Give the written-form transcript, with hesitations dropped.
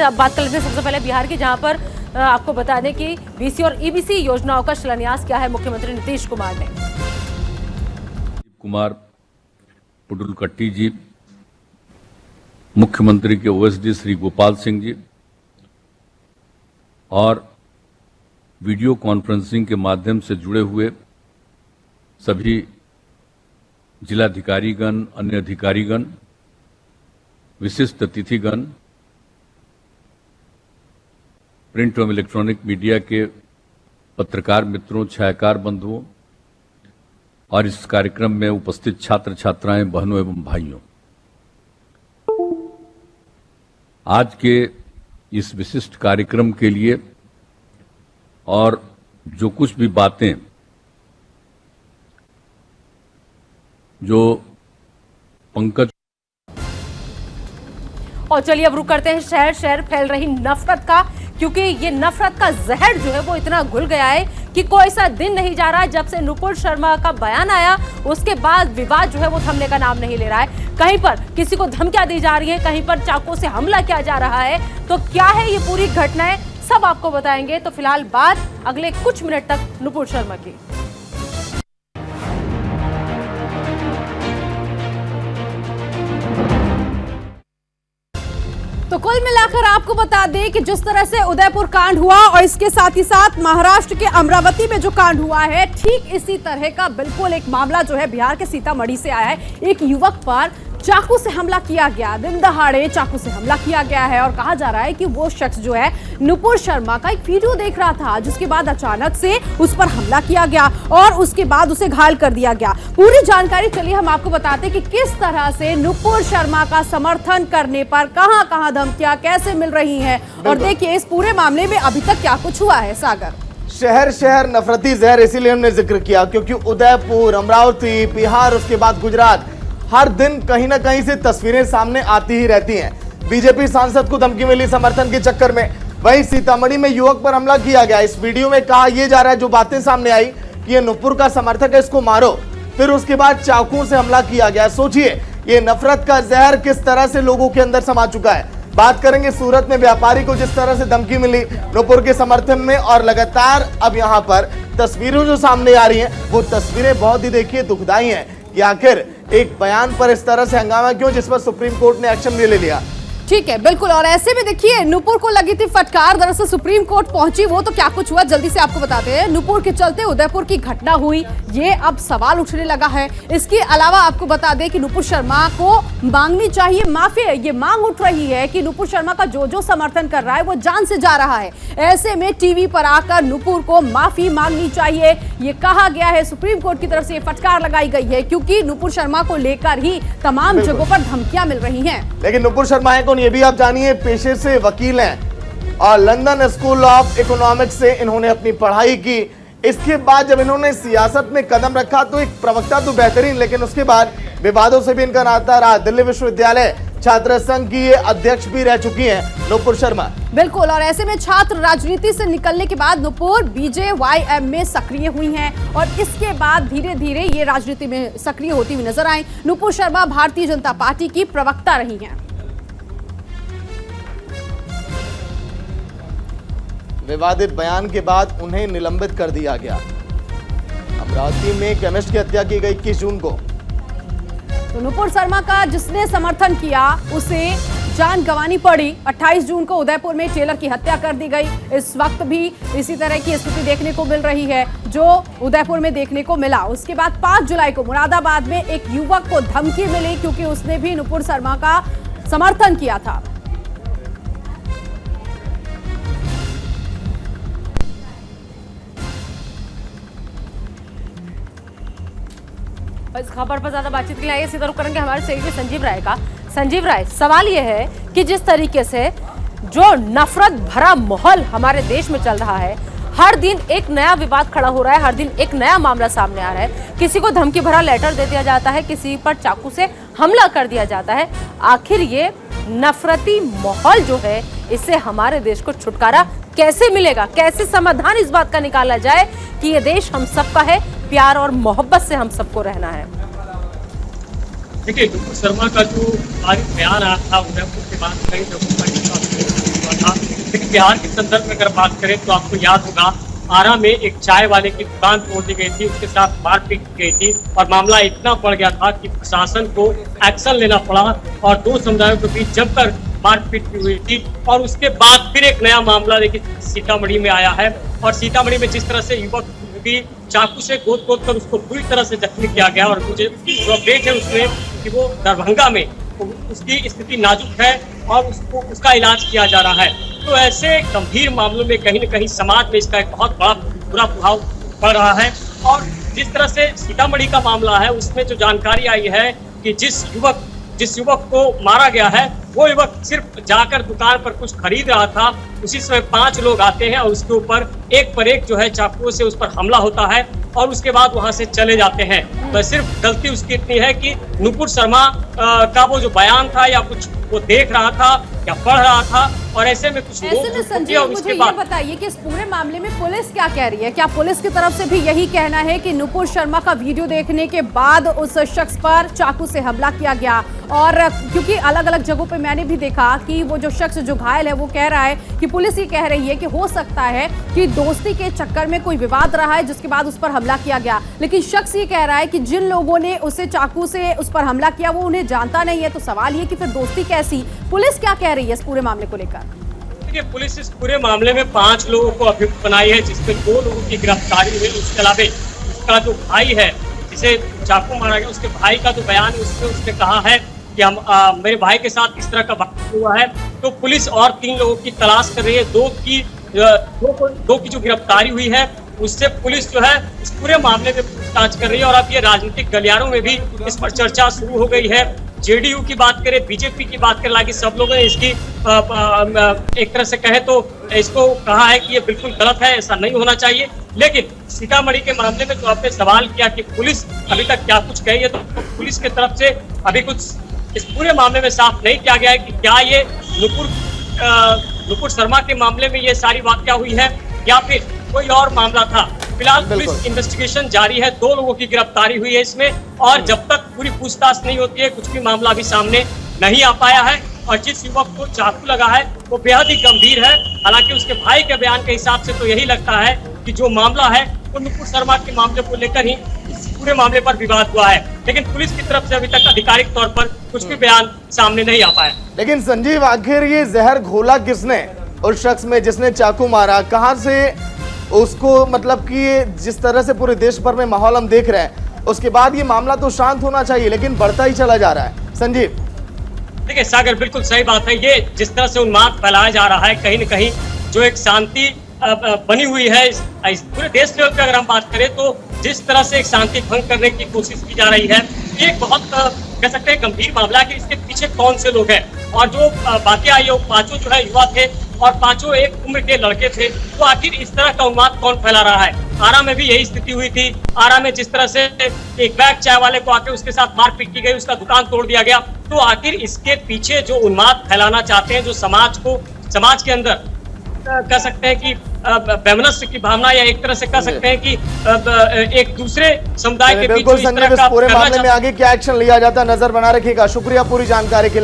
अब बात कर लेते हैं सबसे पहले बिहार की, जहां पर आपको बता दें कि बीसी और ईबीसी योजनाओं का शिलान्यास किया है मुख्यमंत्री नीतीश कुमार ने। कुमार पुडुलकट्टी जी, मुख्यमंत्री के ओएसडी श्री गोपाल सिंह जी और वीडियो कॉन्फ्रेंसिंग के माध्यम से जुड़े हुए सभी जिलाधिकारीगण, अन्य अधिकारीगण, विशिष्ट अतिथिगण, प्रिंट एवं इलेक्ट्रॉनिक मीडिया के पत्रकार मित्रों, छायाकार बंधुओं और इस कार्यक्रम में उपस्थित छात्र छात्राएं, बहनों एवं भाइयों, आज के इस विशिष्ट कार्यक्रम के लिए और जो कुछ भी बातें जो पंकज। और चलिए अब रुक करते हैं शहर शहर फैल रही नफरत का, क्योंकि ये नफरत का जहर जो है वो इतना घुल गया है कि कोई सा दिन नहीं जा रहा जब से नुपुर शर्मा का बयान आया उसके बाद विवाद जो है वो थमने का नाम नहीं ले रहा है। कहीं पर किसी को धमकियां दी जा रही है, कहीं पर चाकू से हमला किया जा रहा है। तो क्या है ये पूरी घटनाएं, सब आपको बताएंगे। तो फिलहाल बात अगले कुछ मिनट तक नुपुर शर्मा की। तो कुल मिलाकर आपको बता दें कि जिस तरह से उदयपुर कांड हुआ और इसके साथ ही साथ महाराष्ट्र के अमरावती में जो कांड हुआ है, ठीक इसी तरह का बिल्कुल एक मामला जो है बिहार के सीतामढ़ी से आया है। एक युवक पर चाकू से हमला किया गया, दिन दहाड़े चाकू से हमला किया गया है और कहा जा रहा है कि वो शख्स जो है नुपुर शर्मा का एक वीडियो देख रहा था, जिसके बाद अचानक से उस पर हमला किया गया और उसके बाद उसे घायल कर दिया गया। पूरी जानकारी चलिए हम आपको बताते हैं कि किस तरह से नुपुर शर्मा का समर्थन करने पर कहां कहां धमकियां कैसे मिल रही हैं। और देखिए इस पूरे मामले में अभी तक क्या कुछ हुआ है। सागर, शहर शहर नफरती जहर, इसीलिए हमने जिक्र किया क्योंकि उदयपुर, अमरावती, बिहार, उसके बाद गुजरात, हर दिन कहीं ना कहीं से तस्वीरें सामने आती ही रहती हैं। बीजेपी सांसद को धमकी मिली समर्थन के चक्कर में, वहीं सीतामढ़ी में युवक पर हमला किया गया। इस वीडियो में कहा यह जा रहा है, जो बातें सामने आई कि ये नुपुर का समर्थक है, इसको मारो। फिर उसके बाद चाकू से हमला किया गया। सोचिए ये नफरत का जहर किस तरह से लोगों के अंदर समा चुका है। बात करेंगे सूरत में व्यापारी को जिस तरह से धमकी मिली नुपुर के समर्थन में, और लगातार अब यहाँ पर तस्वीरें जो सामने आ रही हैं वो तस्वीरें बहुत ही देखिए दुखदाई हैं कि आखिर एक बयान पर इस तरह से हंगामा क्यों, जिस पर सुप्रीम कोर्ट ने एक्शन भी ले लिया। ठीक है, बिल्कुल। और ऐसे में देखिए नुपुर को लगी थी फटकार, दरअसल सुप्रीम कोर्ट पहुंची वो, तो क्या कुछ हुआ जल्दी से आपको बताते हैं। नुपुर के चलते उदयपुर की घटना हुई, ये अब सवाल उठने लगा है। इसके अलावा आपको बता दें कि नुपुर शर्मा को मांगनी चाहिए माफी। ये मांग उठ रही है कि नुपुर शर्मा का जो जो समर्थन कर रहा है वो जान से जा रहा है। ऐसे में टीवी पर आकर नुपुर को माफी मांगनी चाहिए, ये कहा गया है। सुप्रीम कोर्ट की तरफ से ये फटकार लगाई गई है क्योंकि नुपुर शर्मा को लेकर ही तमाम जगहों पर धमकियां मिल रही हैं। लेकिन नुपुर शर्मा है ये भी आप जानिए, पेशे से वकील हैं और लंदन स्कूल ऑफ इकोनॉमिक्स से इन्होंने अपनी पढ़ाई की। इसके बाद जब इन्होंने सियासत में कदम रखा तो एक प्रवक्ता तो बेहतरीन, लेकिन उसके बाद विवादों से भी इनका नाता रहा। दिल्ली विश्वविद्यालय छात्र संघ की ये अध्यक्ष भी रह चुकी हैं नुपुर शर्मा। बिल्कुल। और ऐसे में छात्र राजनीति से निकलने के बाद नुपुर बीजेवाईएम में सक्रिय हुई हैं और इसके बाद धीरे धीरे ये राजनीति में सक्रिय होती हुई नजर आई। नुपुर शर्मा भारतीय जनता पार्टी की प्रवक्ता रही हैं। विवादित बयान के बाद उन्हें निलंबित कर दिया गया। अमरावती में केमिस्ट की हत्या की गई 21 जून को। तो नुपुर शर्मा का जिसने समर्थन किया उसे जान गंवानी पड़ी। 28 जून को उदयपुर में टेलर की हत्या कर दी गई। इस वक्त भी इसी तरह की स्थिति देखने को मिल रही है जो उदयपुर में देखने को मिला। उसके बाद 5 जुलाई को मुरादाबाद में एक युवक को धमकी मिली क्योंकि उसने भी नुपुर शर्मा का समर्थन किया था। इस खबर पर ज्यादा बातचीत के लिए आइए सीधा रुख करेंगे हमारे सहयोगी संजीव राय का। संजीव राय, सवाल यह है कि जिस तरीके से जो नफरत भरा माहौल हमारे देश में चल रहा है, हर दिन एक नया विवाद खड़ा हो रहा है, हर दिन एक नया मामला सामने आ रहा है। किसी को धमकी भरा लेटर दे दिया जाता है, किसी पर चाकू से हमला कर दिया जाता है। आखिर ये नफरती माहौल जो है, इससे हमारे देश को छुटकारा कैसे मिलेगा? कैसे समाधान इस बात का निकाला जाए कि ये देश हम सबका है, प्यार और मोहब्बत से हम सबको रहना है? देखिए, नुपुर शर्मा का जो आज बयान आया था उदयपुर के बाद कई जगहों पर लेकिन बिहार के संदर्भ में अगर बात करें तो आपको याद होगा आरा में एक चाय वाले की दुकान तोड़ दी गई थी, उसके साथ मारपीट की गई थी और मामला इतना बढ़ गया था कि प्रशासन को एक्शन लेना पड़ा और दो समुदायों के बीच जमकर मारपीट भी हुई थी। और उसके बाद फिर एक नया मामला देखिए सीतामढ़ी में आया है और सीतामढ़ी में जिस तरह से युवक की चाकू से गोद कर उसको पूरी तरह से जख्मी किया गया और मुझे जो अपडेट है उसमें कि वो दरभंगा में उसकी स्थिति नाजुक है और उसका इलाज किया जा रहा है। तो ऐसे गंभीर मामलों में कहीं न कहीं समाज में इसका एक बहुत बड़ा बुरा प्रभाव पड़ रहा है। और जिस तरह से सीतामढ़ी का मामला है उसमें जो जानकारी आई है कि जिस युवक को मारा गया है वो युवक सिर्फ जाकर दुकान पर कुछ खरीद रहा था, उसी समय 5 लोग आते हैं और उसके ऊपर एक पर एक जो है चाकुओं से उस पर हमला होता है और उसके बाद वहां से चले जाते हैं। तो सिर्फ गलती उसकी इतनी है कि नुपुर शर्मा का वो जो बयान था या कुछ वो देख रहा था या पढ़ रहा था और ऐसे में कुछ ऐसे में संजीव मुझे ये बताइए कि इस पूरे मामले में पुलिस क्या कह रही है? क्या पुलिस की तरफ से भी यही कहना है कि नुपुर शर्मा का वीडियो देखने के बाद उस शख्स पर चाकू से हमला किया गया? और क्योंकि अलग अलग जगहों पे मैंने भी देखा कि वो जो शख्स जो घायल है वो कह रहा है कि पुलिस ये कह रही है कि हो सकता है कि दोस्ती के चक्कर में कोई विवाद रहा है जिसके बाद उस पर हमला किया गया, लेकिन शख्स ये कह रहा है कि जिन लोगों ने उसे चाकू से उस पर हमला किया वो उन्हें जानता नहीं है। तो सवाल ये कि फिर दोस्ती कैसी? पुलिस क्या कह रही है इस पूरे मामले को लेकर? देखिए पुलिस इस पूरे मामले में 5 लोगों को अभियुक्त बनाई है जिसमें 2 लोगों की गिरफ्तारी हुई। उसके अलावा उसका जो भाई है जिसे चाकू मारा गया उसके भाई का जो बयान है उसमें उसने कहा है कि मेरे भाई के साथ इस तरह का वाक़या हुआ है। तो पुलिस और 3 लोगों की तलाश कर रही है। 2 की जो गिरफ्तारी हुई है उससे पुलिस जो है इस पूरे मामले में पूछताछ कर रही है। और अब ये राजनीतिक गलियारों में भी इस पर चर्चा शुरू हो गई है। जेडीयू की बात करें, बीजेपी की बात करें, हालांकि सब लोगों ने इसकी एक तरह से कहे तो इसको कहा है कि ये बिल्कुल गलत है, ऐसा नहीं होना चाहिए। लेकिन सीतामढ़ी के मामले में जो आपने सवाल किया कि पुलिस अभी तक क्या कुछ कही है, तो पुलिस की तरफ से अभी कुछ इस पूरे मामले में साफ नहीं किया गया है कि क्या ये नुपुर शर्मा के मामले में ये सारी वाकया हुई है या फिर कोई और मामला था। फिलहाल पुलिस इन्वेस्टिगेशन जारी है। 2 लोगों की गिरफ्तारी हुई है इसमें और जब तक पूरी पूछताछ नहीं होती है कुछ भी मामला अभी सामने नहीं आ पाया है। और जिस युवक को चाकू लगा है वो बेहद ही गंभीर है। हालांकि उसके भाई के बयान के हिसाब से तो यही लगता है कि जो मामला है वो नुपुर शर्मा के मामले को लेकर ही इस पूरे मामले पर विवाद हुआ है। लेकिन पुलिस की तरफ से अभी तक आधिकारिक तौर पर कुछ भी बयान सामने नहीं आ पाया। लेकिन संजीव आखिर ये जहर घोला किसने उस शख्स में जिसने चाकू मारा? कहां से उसको, मतलब कि जिस तरह से पूरे देश भर में माहौल हम देख रहे हैं उसके बाद ये मामला तो शांत होना चाहिए लेकिन बढ़ता ही चला जा रहा है। संजीव देखिए सागर बिल्कुल सही बात है। ये जिस तरह से उन्माद फैलाया जा रहा है कहीं न कहीं जो एक शांति बनी हुई है इस पूरे देश लेवल पे अगर हम बात करें तो जिस तरह से एक शांति भंग करने की कोशिश की जा रही है ये बहुत कह सकते हैं गंभीर मामला है कि इसके पीछे कौन से लोग हैं। और जो बाकी आई वो 5 जो है युवा थे और 5 एक उम्र के लड़के थे। तो आखिर इस तरह का उन्माद कौन फैला रहा है? आरा में भी यही स्थिति हुई थी। आरा में जिस तरह से एक बैग चाय वाले को आके उसके साथ मारपीट की गई, उसका दुकान तोड़ दिया गया। तो आखिर इसके पीछे जो उन्माद फैलाना चाहते हैं, जो समाज के अंदर कह सकते हैं कि वैमनस्य की भावना या एक तरह से कह सकते हैं कि एक दूसरे समुदाय के बीच पूरे मामले में आगे क्या एक्शन लिया जाता है नजर बना रखिएगा। शुक्रिया पूरी जानकारी के लिए।